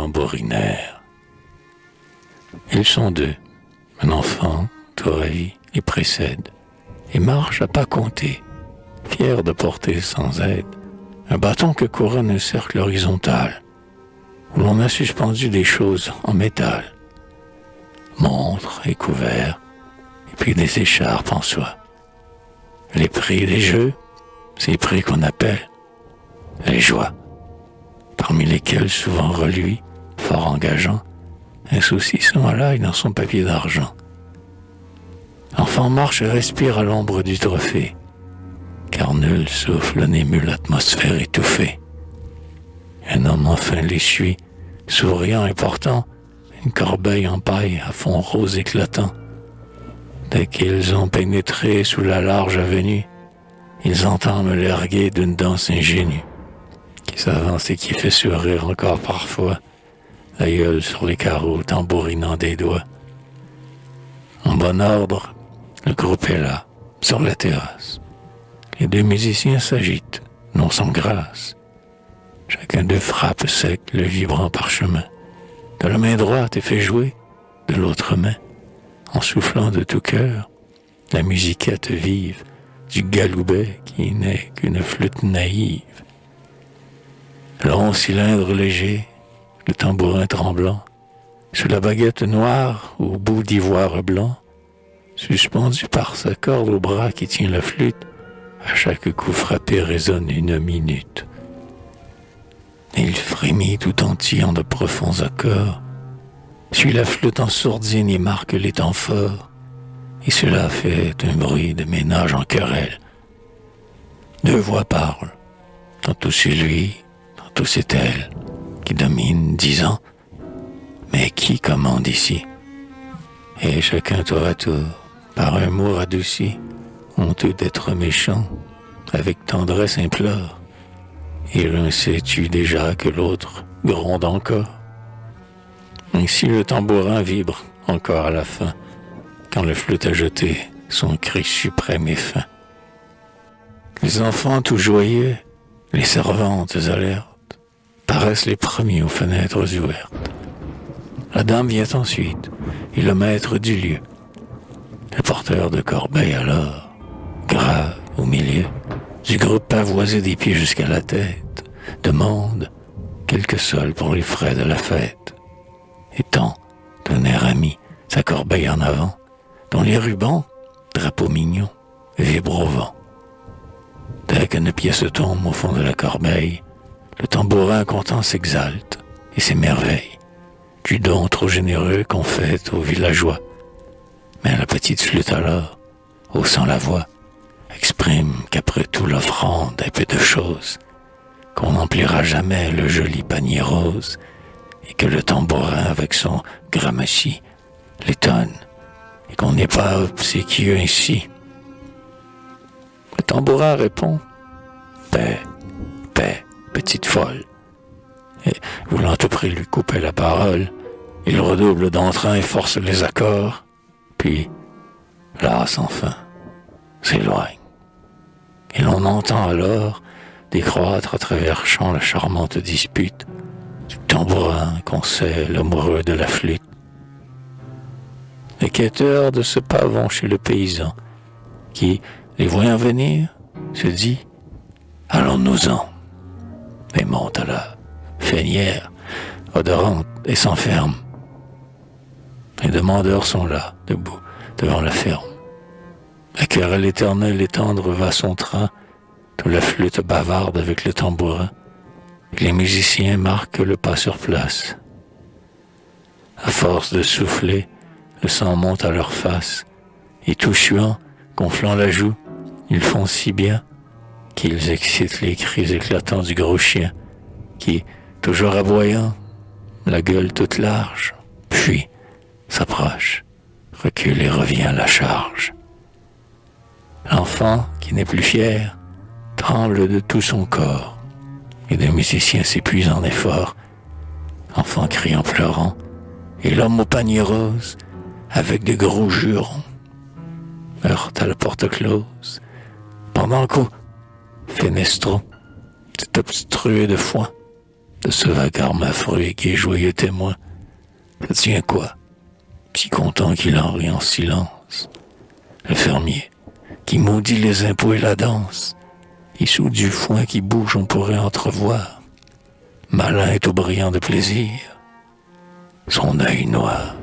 tambourinèrent. Ils sont deux. Un enfant, Toraï, les précède et marche à pas comptés, fier de porter sans aide un bâton que couronne un cercle horizontal, où l'on a suspendu des choses en métal, montres et couverts, et puis des écharpes en soie. Les prix des jeux, ces prix qu'on appelle les joies, parmi lesquels souvent reluit, fort engageant, un saucisson à l'ail dans son papier d'argent. L'enfant marche et respire à l'ombre du trophée, car nul souffle n'émue l'atmosphère étouffée. Un homme enfin les suit, souriant et portant une corbeille en paille à fond rose éclatant. Dès qu'ils ont pénétré sous la large avenue, ils entament l'air gai d'une danse ingénue, qui s'avance et qui fait sourire encore parfois, la gueule sur les carreaux tambourinant des doigts. En bon ordre, le groupe est là, sur la terrasse. Les deux musiciens s'agitent, non sans grâce. Chacun d'eux frappe sec le vibrant parchemin. De la main droite et fait jouer de l'autre main, en soufflant de tout cœur, la musiquette vive du galoubet qui n'est qu'une flûte naïve. Long cylindre léger, le tambourin tremblant, sous la baguette noire au bout d'ivoire blanc, suspendu par sa corde au bras qui tient la flûte, à chaque coup frappé résonne une minute. Il frémit tout entier en de profonds accords, suit la flûte en sourdine et marque les temps forts, et cela fait un bruit de ménage en querelle. Deux voix parlent, tantôt c'est lui, tantôt c'est elle, qui domine, disant « Mais qui commande ici ?» Et chacun tour à tour, par un mot radouci, honteux d'être méchant, avec tendresse implore. Et l'un sait tue déjà que l'autre gronde encore. Ainsi le tambourin vibre encore à la fin, quand le flûte a jeté son cri suprême et fin. Les enfants tout joyeux, les servantes alertes, paraissent les premiers aux fenêtres ouvertes. La dame vient ensuite, et le maître du lieu. Le porteur de corbeille alors, grave au milieu du groupe pavoisé des pieds jusqu'à la tête, demande quelques sols pour les frais de la fête. Et tend, d'un air ami, sa corbeille en avant, dont les rubans, drapeau mignon, vibrent au vent. Dès qu'une pièce tombe au fond de la corbeille, le tambourin content s'exalte et s'émerveille du don trop généreux qu'on fait aux villageois. Mais la petite flûte alors, haussant la voix, exprime qu'après tout l'offrande est peu de choses, qu'on n'emplira jamais le joli panier rose, et que le tambourin avec son gramercy l'étonne, et qu'on n'est pas obséquieux ainsi. Le tambourin répond « Paix, paix, petite folle », et voulant tout prix lui couper la parole, il redouble d'entrain et force les accords, puis, lasse enfin, s'éloigne. Et l'on entend alors décroître à travers champs la charmante dispute du tambourin qu'on sait l'amoureux de la flûte. Les quêteurs de ce pas vont chez le paysan, qui, les voyant venir, se dit « Allons-nous-en » et monte à la fénière, odorante et s'enferme. Les demandeurs sont là, debout, devant la ferme. La querelle éternelle et tendre va son train, d'où la flûte bavarde avec le tambourin, et les musiciens marquent le pas sur place. À force de souffler, le sang monte à leur face, et tout suant, gonflant la joue, ils font si bien qu'ils excitent les cris éclatants du gros chien, qui, toujours aboyant, la gueule toute large, puis s'approche, recule et revient à la charge. L'enfant, qui n'est plus fier, tremble de tout son corps, et le musicien s'épuise en efforts. L'enfant crie en pleurant, et l'homme au panier rose, avec de gros jurons, heurte à la porte close, pendant qu'au fenestron, c'est obstrué de foin, de ce vacarme affreux et qui est joyeux témoin. Ça tient quoi? Si content qu'il en rit en silence. Le fermier, qui maudit les impôts et la danse, et sous du foin qui bouge on pourrait entrevoir, malin et tout brillant de plaisir, son œil noir.